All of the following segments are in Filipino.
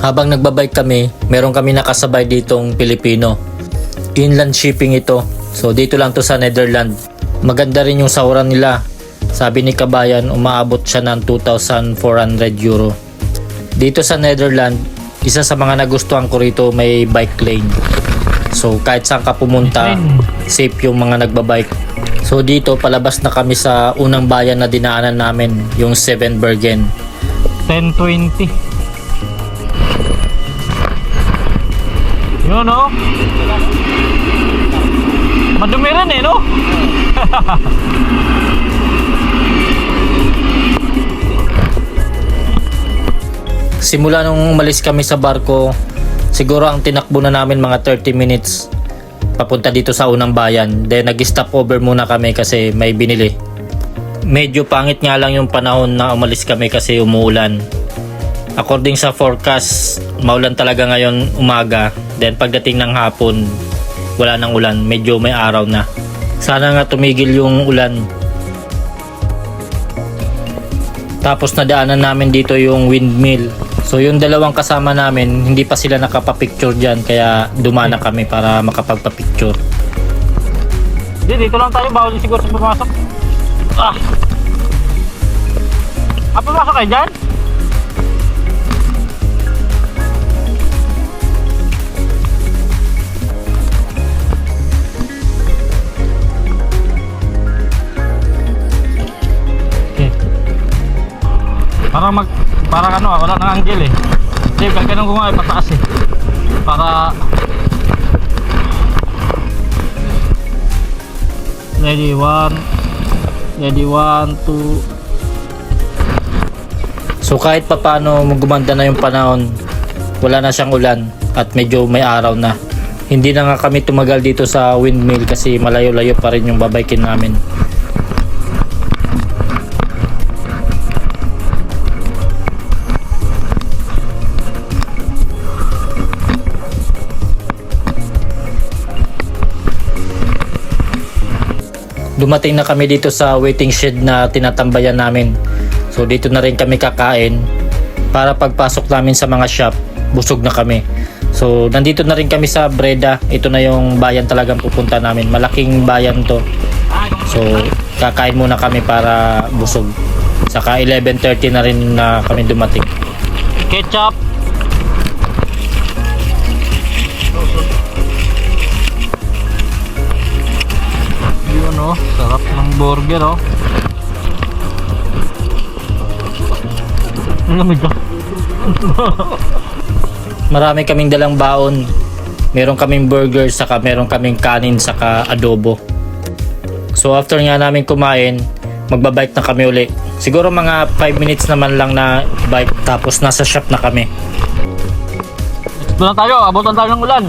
Habang nagbabike kami, meron kami nakasabay ditong Pilipino. Inland shipping ito. So dito lang to sa Netherlands. Maganda rin yung sahuran nila. Sabi ni Kabayan, umaabot siya ng 2,400 euro. Dito sa Netherlands, isa sa mga nagustuhan ko rito may bike lane. So kahit saan ka pumunta, safe yung mga nagbabike. So dito palabas na kami sa unang bayan na dinaanan namin, yung Zevenbergen. 10:20. Yun no? Madumi rin eh no? Simula nung umalis kami sa barko, siguro ang tinakbo na namin mga 30 minutes papunta dito sa unang bayan. Then nag-stop over muna kami kasi may binili. Medyo pangit nga lang yung panahon na umalis kami kasi umuulan. According sa forecast, maulan talaga ngayon umaga. Then pagdating ng hapon, wala nang ulan, medyo may araw na. Sana nga tumigil yung ulan. Tapos nadaanan namin dito yung windmill. So yung dalawang kasama namin, hindi pa sila nakapapicture dyan, kaya dumana kami para makapagpapicture. Dito lang tayo, bawal siguro sa pumasok. Pumasok kayo dyan? Okay. Parang ano, wala nang angle eh. Hindi, ganun ko nga ipataas eh. Para ready, one, two. So kahit papano gumanda na yung panahon, wala na siyang ulan at medyo may araw na. Hindi na nga kami tumagal dito sa windmill kasi malayo-layo pa rin yung babaykin namin. Dumating na kami dito sa waiting shed na tinatambayan namin. So dito na rin kami kakain para pagpasok namin sa mga shop, busog na kami. So nandito na rin kami sa Breda. Ito na yung bayan talagang pupunta namin. Malaking bayan to. So kakain muna kami para busog. Saka 11:30 na rin na kami dumating. Ketchup. Yun oh, sarap ng burger oh. Ang lamig ka. Marami kaming dalang baon. Meron kaming burger, saka meron kaming kanin, saka adobo. So after nga namin kumain, magbabike na kami uli. Siguro mga 5 minutes naman lang na bike, tapos nasa shop na kami. Doon na tayo, abutan tayo ng ulan.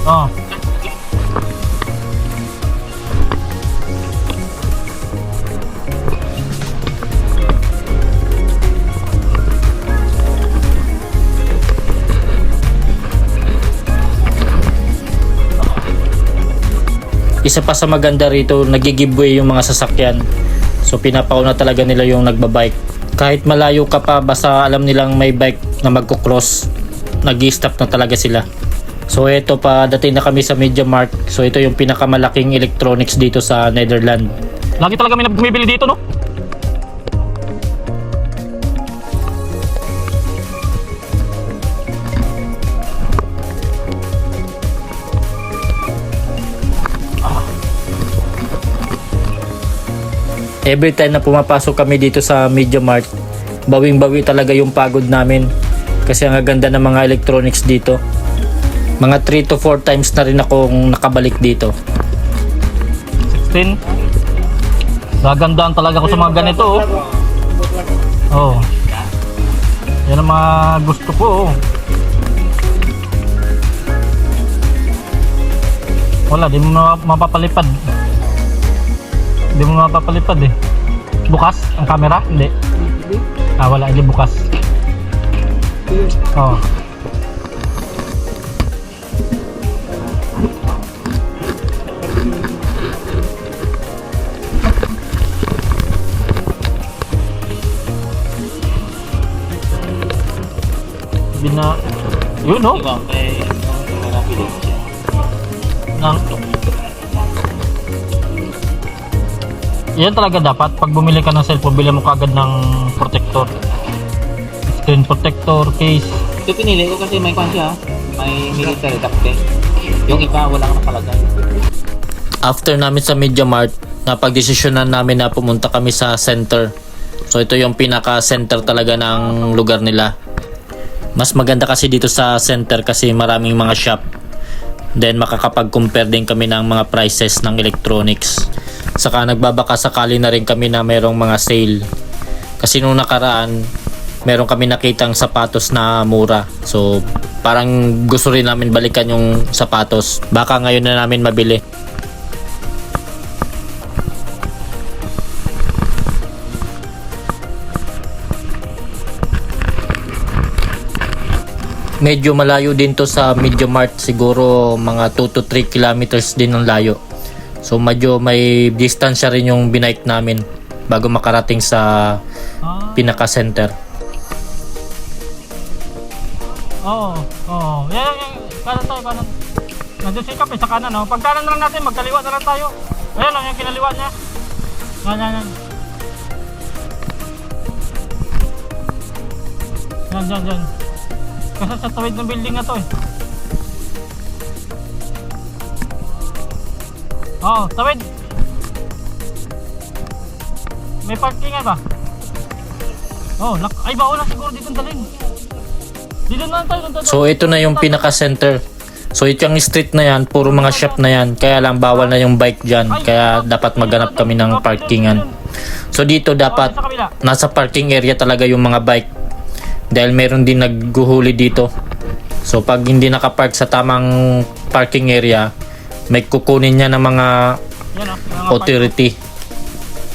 Oh. Isa pa sa maganda rito, nag-giveaway yung mga sasakyan. So pinapauna talaga nila yung nagbabike. Kahit malayo ka pa, basta alam nilang may bike na magko-cross, nag-i-stop na talaga sila. So ito pa, dating na kami sa MediaMarkt. So ito yung pinakamalaking electronics dito sa Netherlands. Lagi talaga may bumibili dito no? Every time na pumapasok kami dito sa MediaMarkt, bawing-bawi talaga yung pagod namin. Kasi ang ganda ng mga electronics dito. Mga 3 to 4 times na rin akong nakabalik dito. 16. Gagandaan talaga ako sa mga ganito oh. Oh. Yan ang mga gusto ko oh. Wala, di mo mapapalipad. Hindi mo mapapalipad eh. Bukas ang camera? Hindi. Wala, hindi bukas. Oh. Yun, no? Diba, may mga pili siya. Nang, yan talaga dapat. Pag bumili ka ng cellphone, bili mo kagad ng protector. Screen protector, case. Ito pinili ko kasi may kwan siya. May military captain. Yung iba, wala kang nakalagay. After namin sa Media Mart, napagdesisyonan namin na pumunta kami sa center. So ito yung pinaka-center talaga ng lugar nila. Mas maganda kasi dito sa center kasi maraming mga shop. Then makakapag-compare din kami ng mga prices ng electronics. Saka nagbabaka sakali na rin kami na mayroong mga sale. Kasi nung nakaraan, meron kami nakitang sapatos na mura. So parang gusto rin namin balikan yung sapatos. Baka ngayon na namin mabili. Medyo malayo din to sa Media Mart, siguro mga 2 to 3 kilometers din ang layo. So medyo may distansya rin yung binike namin bago makarating sa pinaka-center. Oo. Yan. Kanan tayo, kanan. Nandun si Kap, sa kanan, no? Pag kanan na lang natin, magkaliwa na lang tayo. Ayan lang, yung kinaliwa niya. Yan. Yan. Kasi sa tawid ng building na to eh. Oo, tawid. May parkingan ba? Ay bawal na siguro dito dalhin. Dito na lang tayo. So ito na yung pinaka-center. So ito yung street na yan, puro mga shop na yan. Kaya lang bawal na yung bike dyan. Kaya dapat maghanap kami ng parkingan. So dito dapat nasa parking area talaga yung mga bike. Dahil meron din nagguhuli dito. So pag hindi nakapark sa tamang parking area, may kukunin niya ng mga authority.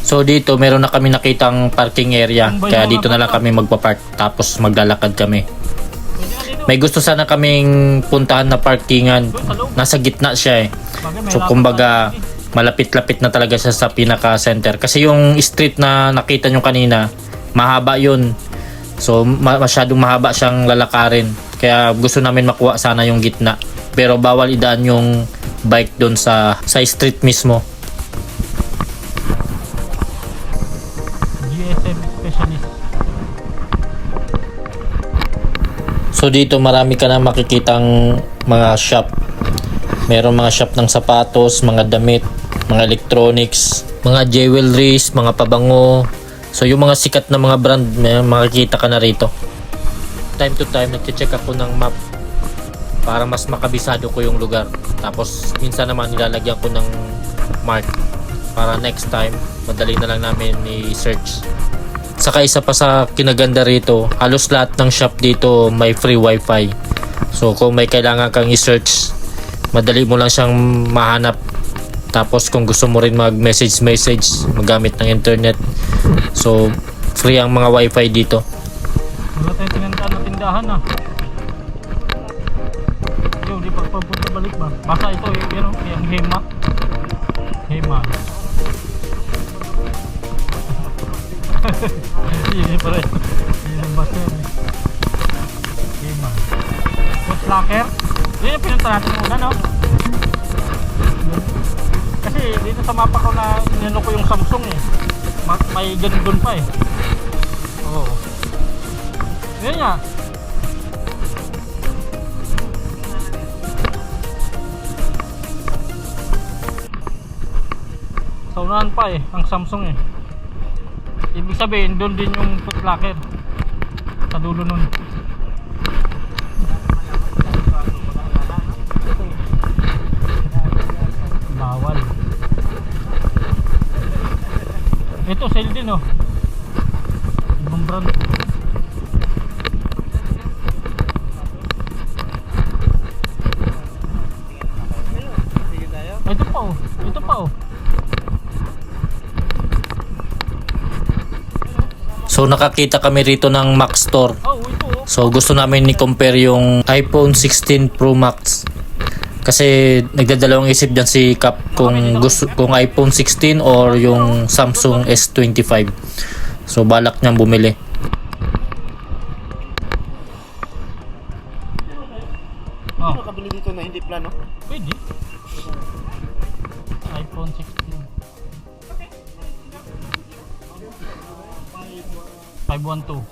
So dito meron na kami nakitang parking area. Kaya dito na lang kami magpapark. Tapos maglalakad kami. May gusto sana kaming puntahan na parkingan. Nasa gitna siya eh. So kumbaga malapit-lapit na talaga siya sa pinaka-center. Kasi yung street na nakita nyo kanina, mahaba yun. So masyadong mahaba siyang lalakarin. Kaya gusto namin makuha sana yung gitna. Pero bawal idaan yung bike doon sa street mismo. GSM specialist. So dito marami ka na makikitang mga shop. Meron mga shop ng sapatos, mga damit, mga electronics, mga jewelries, mga pabango. So yung mga sikat na mga brand, may makikita ka na rito. Time to time, nag-check ako ng map para mas makabisado ko yung lugar. Tapos minsan naman nilalagyan ko ng mark para next time, madali na lang namin i-search. Saka isa pa sa kinaganda rito, halos lahat ng shop dito may free wifi. So kung may kailangan kang i-search, madali mo lang siyang mahanap. Tapos kung gusto mo rin mag-message magamit ng internet. So free ang mga wifi dito. Wala tayong tinandaan na tindahan ah. Di pagpapunta balik ba? Basta ito yung Hema. Hindi pa rin. Hindi yung basta yun eh. Hema. Foot locker. Yun yung pinunta natin muna, no? Kasi dito sa mapa ko na inano ko yung Samsung eh. May ganun doon pa eh. Oo. Yun nga. Sa unahan pa eh, ang Samsung eh. Ibig sabihin, doon din yung Foot Locker. Sa dulo nun. Bawal. Ito, sale din oh. Ibang brand. Ito pa oh. So nakakita kami rito ng Mac Store. So gusto namin i-compare yung iPhone 16 Pro Max. Kasi nagdadalawang isip dyan si Cap kung iPhone 16 or yung Samsung S25. So balak niyang bumili. Oh, Nakabili dito na hindi plano. pwede. iPhone 16. 512.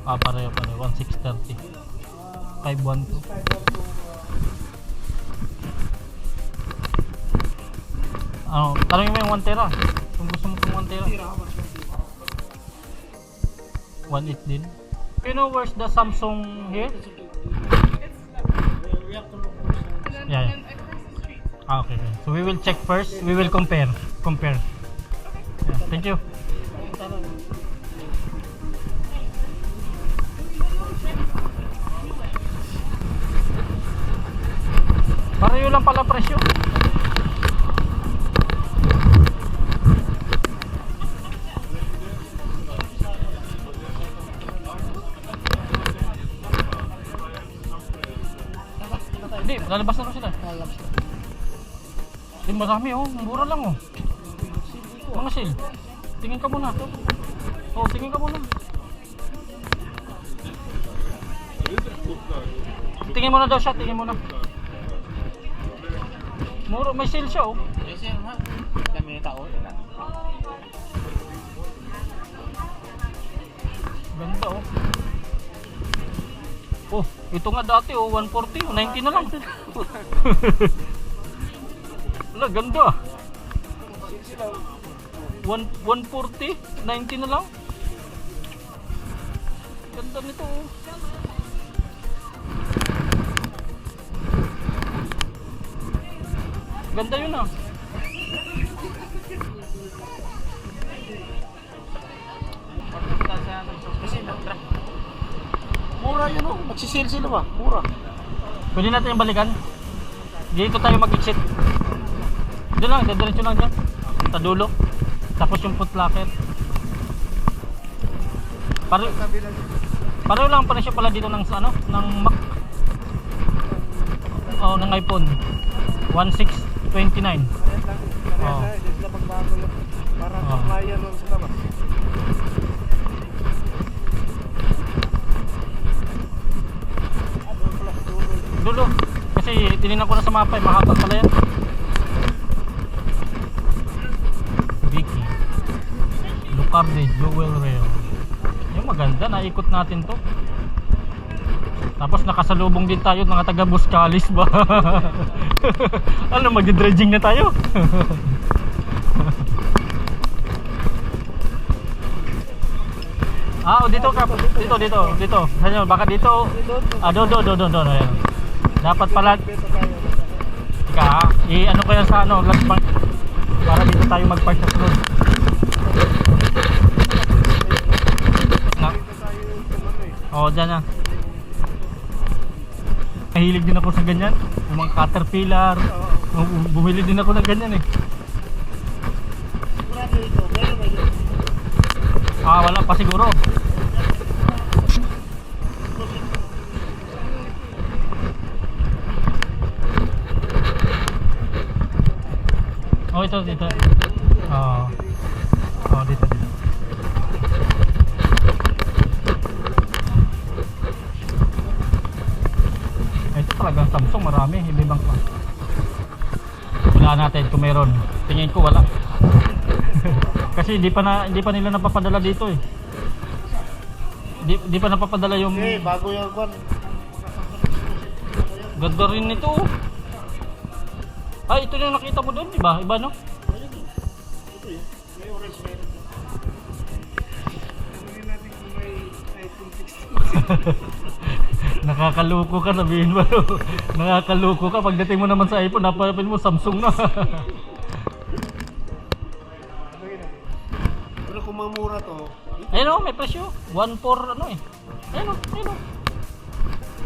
Ah, pareho 1630. 512. Tanongin mo yung 1 tera. Kung gusto mo itong 1 tera. 1.8 din. You know where's the Samsung here? Yeah. Okay. So we will check first. We will compare. Yeah, thank you. Pareho lang pala presyo. Hindi, lalabas na sila. Hindi, marami oh. Mura lang oh. Mga sale. Tingin ka muna. Oh, tingin ka muna. Tingin mo na daw siya, tingin mo na. Mura, may sale siya oh. Yes, sir, ha? Kami tao. Ganda oh. Oh, ito nga dati oh, 140, 90 na lang. Wala, ganda. 140, 90 na lang. Ganda nito oh. Ganda yun ah. Kasi mura yun oh. Magsisale sila ba? Mura. Pwede natin yung balikan. Dito tayo mag-exit. Doon lang, diretso lang dyan. Sa dulo. Tapos yung foot locker. Pareho lang pala siya pala dito ng ano, ng Mac. Oh, ng iPhone. 1629. Oh. Dito na magbago lang. Para compliant lang sa labas. Dulo. Kasi tinignan ko na sa mapa, mahaba pala yan. Vicky. Lucarde Jewel Rail. Yung maganda, naikot natin to. Tapos nakasalubong din tayo ng mga taga Buscalis ba? Ano, mag-dredging na tayo? Ah, oh, dito ka. Dito. Ano, baka dito. Ah, do. Ayan. Dapat pala. Ika, i-ano ko yan sa ano, last park. Para dito tayo mag-park sa sunod. Oh, dyan na. Mahilig din ako sa ganyan. Yung mga caterpillar. Bumili din ako ng ganyan eh. Ah, wala pa siguro. Oh, ito. Oh, dito. Ito talagang Samsung, marami, ibibang pa. Wala natin kung meron. Tingin ko wala. Kasi hindi pa nila napapadala dito eh. Di pa napapadala yung bago yung kwan. ganda rin nito. Oh. Ay, ito yung nakita mo doon, diba? Iba no? Ito yun. May orange meron. Tingnan natin kung may iPhone 16. Nakakaluko ka, sabihin mo. Nakakaluko ka. Pagdating mo naman sa iPhone, napapin mo Samsung na. Pero kung mamura to, Ayun o, may presyo. 1.4 ano eh. Ayun o.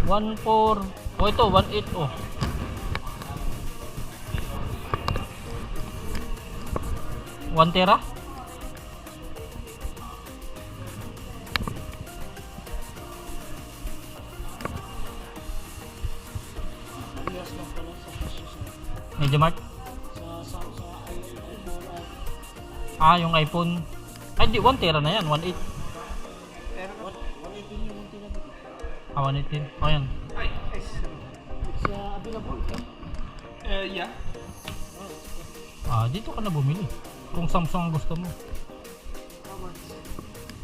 1.4. O ito, 1.8 o. One tera? MediaMarkt? Yung iPhone. Ay, di, 1 tera na yan, 1.8. 118. Oh, yan. Yeah. Dito ka na bumili. Kung Samsung ang gusto mo.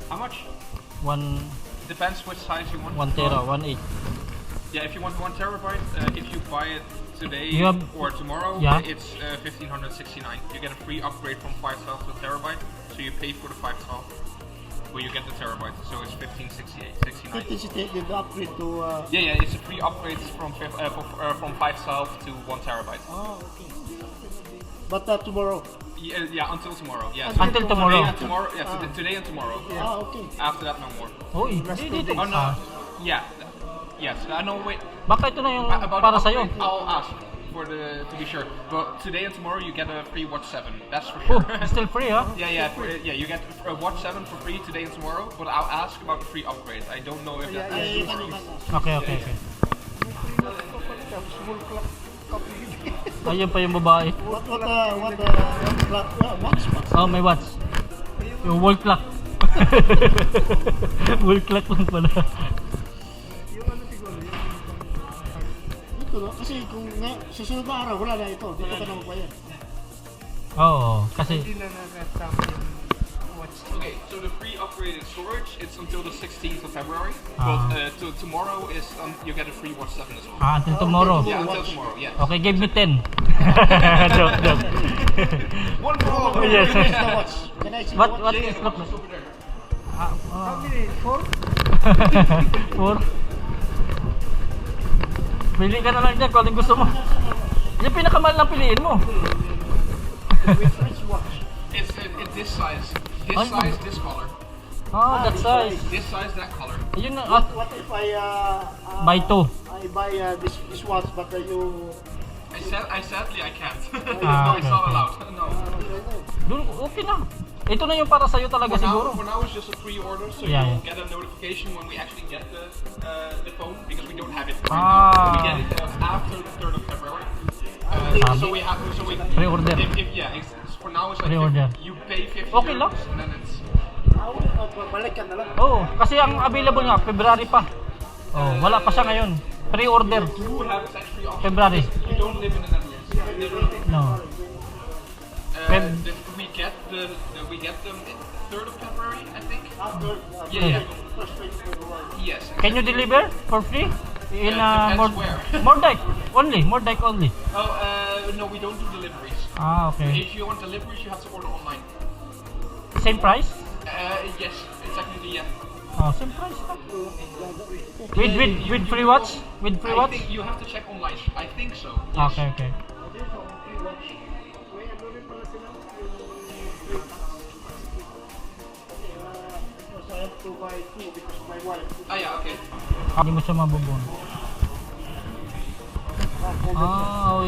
How much? 1 Depends which size you want. tera, 1.8. Yeah, if you want 1 terabyte, if you buy it today You have- or tomorrow, Yeah. it's 1569. You get a free upgrade from 512 to terabyte, so you pay for the 512 where you get the terabyte, so it's 1569. Did the upgrade to Yeah, it's a free upgrade from 512 to 1 terabyte. okay. But tomorrow. Yeah, until tomorrow. Yeah. Until tomorrow. Today and tomorrow. Yeah, today and tomorrow. Okay. After that, no more. Uy, dito. Oh no. Yeah. Yes. No, wait. Baka ito na yung About para the sa'yo. upgrade, I'll ask to be sure. But today and tomorrow you get a free Watch 7. That's for Oh, sure. still free, ha? Yeah. You get a Watch 7 for free today and tomorrow. But I'll ask about the free upgrade. I don't know if that. Okay. Ayun pa yung babae. What watch? Oh, may watch. Yung wall clock. Wall clock lang pala. Ito no? Kasi kung susunod na araw, wala na ito. Dito ka na magbayad. Oo, kasi Okay, so the free upgrade in storage it's until the 16th of February. Ah. But tomorrow is you get a free Watch 7 as well. until tomorrow. Yeah, until tomorrow. Yeah. Okay, give me 10. Joke. One for all. Yes. Can I see What the watch? is look? Over there. How many? 4? 4. Pili ka na lang dyan kung anong gusto mo. Yung pinakamahal lang piliin mo. Which watch? It's this size. This Ay. size, this color. That size. This size, that color. Ayun na. What if I Buy 2. I buy this watch but you I sadly I can't. Ah, No, it's okay, not okay. allowed. No. Okay na. Ito na yung para sa'yo talaga siguro. For now it's just a pre-order, so Yeah, you yeah. get a notification when we actually get the phone because we don't have it. Ah. We get it after the 3rd of February. So we have Pre-order. If for now it's like Pre-order. you pay 50 Okay lang. euros and then it's balik ka na lang. Oo, kasi ang available nga, February pa. Wala pa siya ngayon. Pre-order. you have that free option. February. You don't live in the Netherlands. Literally. No. We get them 3rd of February, I think. After Yeah. first week of February. Yes. Can you deliver for free? In Depends where. Mordek only. Oh, no, we don't do deliveries. Okay. If you want deliveries, you have to order online. Same price? Yes, technically, yeah. Same price lang. With free watch? With free I watch? think you have to check online. I think so. Okay. Because I have to buy 2 because my wife. Ah, yeah, okay. Hindi mo siya mabubun.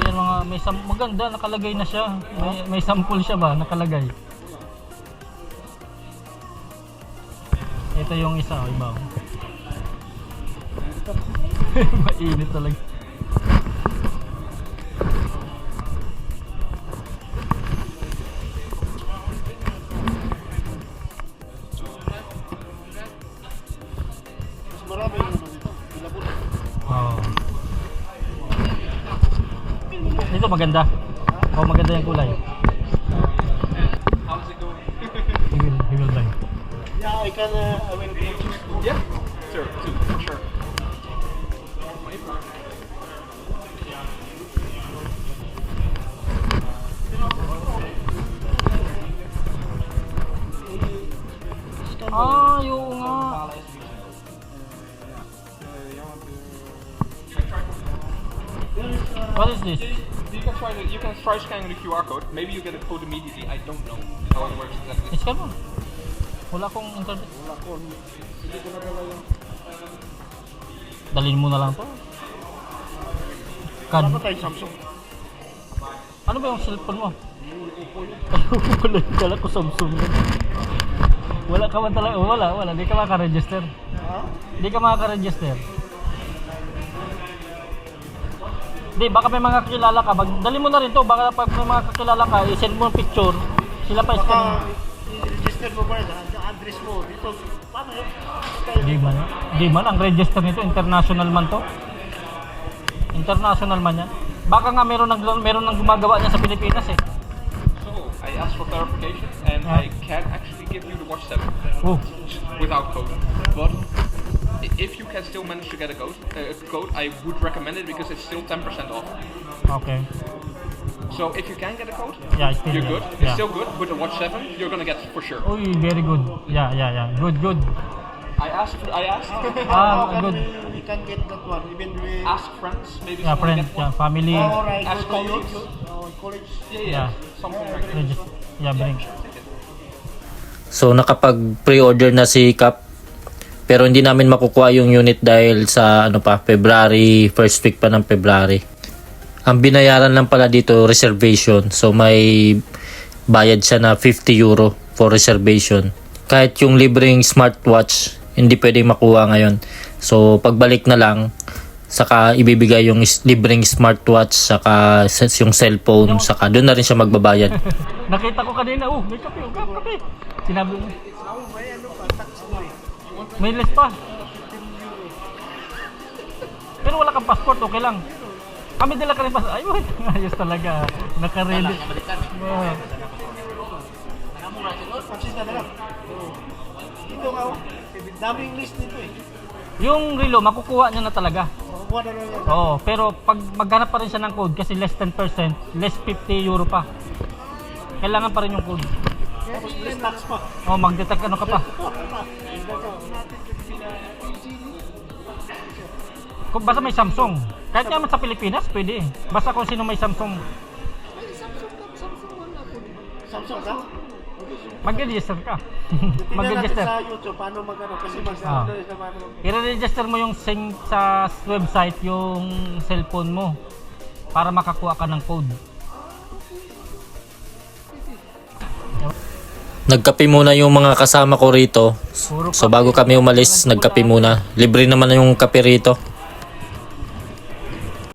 Yan mga maganda nakalagay na siya. May sample siya ba nakalagay? Ito yung isa, iba. Mainit talaga. Mas marami yung ano dito. Ilabot. Ito maganda. Maganda yung kulay. How's it going? He will buy. Yeah, I can I will choose 2. Yeah, sure, for sure. Yung nga. What is this? You can try scanning the QR code. Maybe you get a code immediately. I don't know how it works exactly. Scan mo. Wala akong internet. Hindi ko nadala yung Dalhin mo na lang to. Kad. Dapat tayo Samsung. Ano ba yung cellphone mo? Ayoko pala. Kala ko Samsung. Wala ka man talaga. Wala. Di ka maka-register. Ha? Di ka maka-register. Di, baka may mga kakilala ka. Dali mo na rin to. Baka pag may mga kakilala ka, i-send mo yung picture. Sila pa Baka i-scan. i-register mo ba yan? Ang address mo dito. Paano yun? Di man. Ang register nito, international man to. International man yan. Baka nga meron nang gumagawa niya sa Pilipinas eh. So I asked for clarification, and I can actually give you the watch 7 Oh, without code. But if you can still manage to get a code, I would recommend it because it's still 10% off. okay. So if you can get a code, Yeah, it's still you're there. good. Yeah. It's still good. With the watch 7, you're gonna get it for sure. Uy, very good. Yeah. Good. I asked. How can Good. we can get that one? Even we... Ask friends, maybe Yeah, someone friends, get yeah, one. family. Alright, Ask go to colleagues. YouTube. College. Yeah. Something like that. Yeah, bring. So nakapag pre-order na si Cap, pero hindi namin makukuha yung unit dahil sa February, first week pa ng February. Ang binayaran lang pala dito reservation. So may bayad siya na 50 euro for reservation. Kahit yung libreng smartwatch hindi pwedeng makuha ngayon. So pagbalik na lang, saka ibibigay yung libreng smartwatch, saka yung cellphone, saka doon na rin siya magbabayad. Nakita ko kanina, may kape, kape. Sinabi mo. May less pa. Pero wala kang passport, okay lang. Kami dala ka rin passport. Ayun, ayos talaga. Naka-ready. Pansis na lang. Dito nga, daming list nito eh. Yung relo, makukuha niya na talaga. Makukuha na lang yan. Oo, pero pag maghanap pa rin siya ng code kasi less 10%, less 50 euro pa. Kailangan pa rin yung code. Tapos list tax pa. Mag-detect ka pa. Kung basta may Samsung. Kahit naman sa Pilipinas, pwede. Basta kung sino may Samsung, Samsung ka? mag-register ka. Tingnan natin Mag-register. sa YouTube paano magano kasi magsasabi na sa paano. I-register mo yung sa website yung cellphone mo para makakuha ka ng code. Nagkape muna yung mga kasama ko rito. So bago kami umalis, nagkape muna. Libre naman yung kape rito.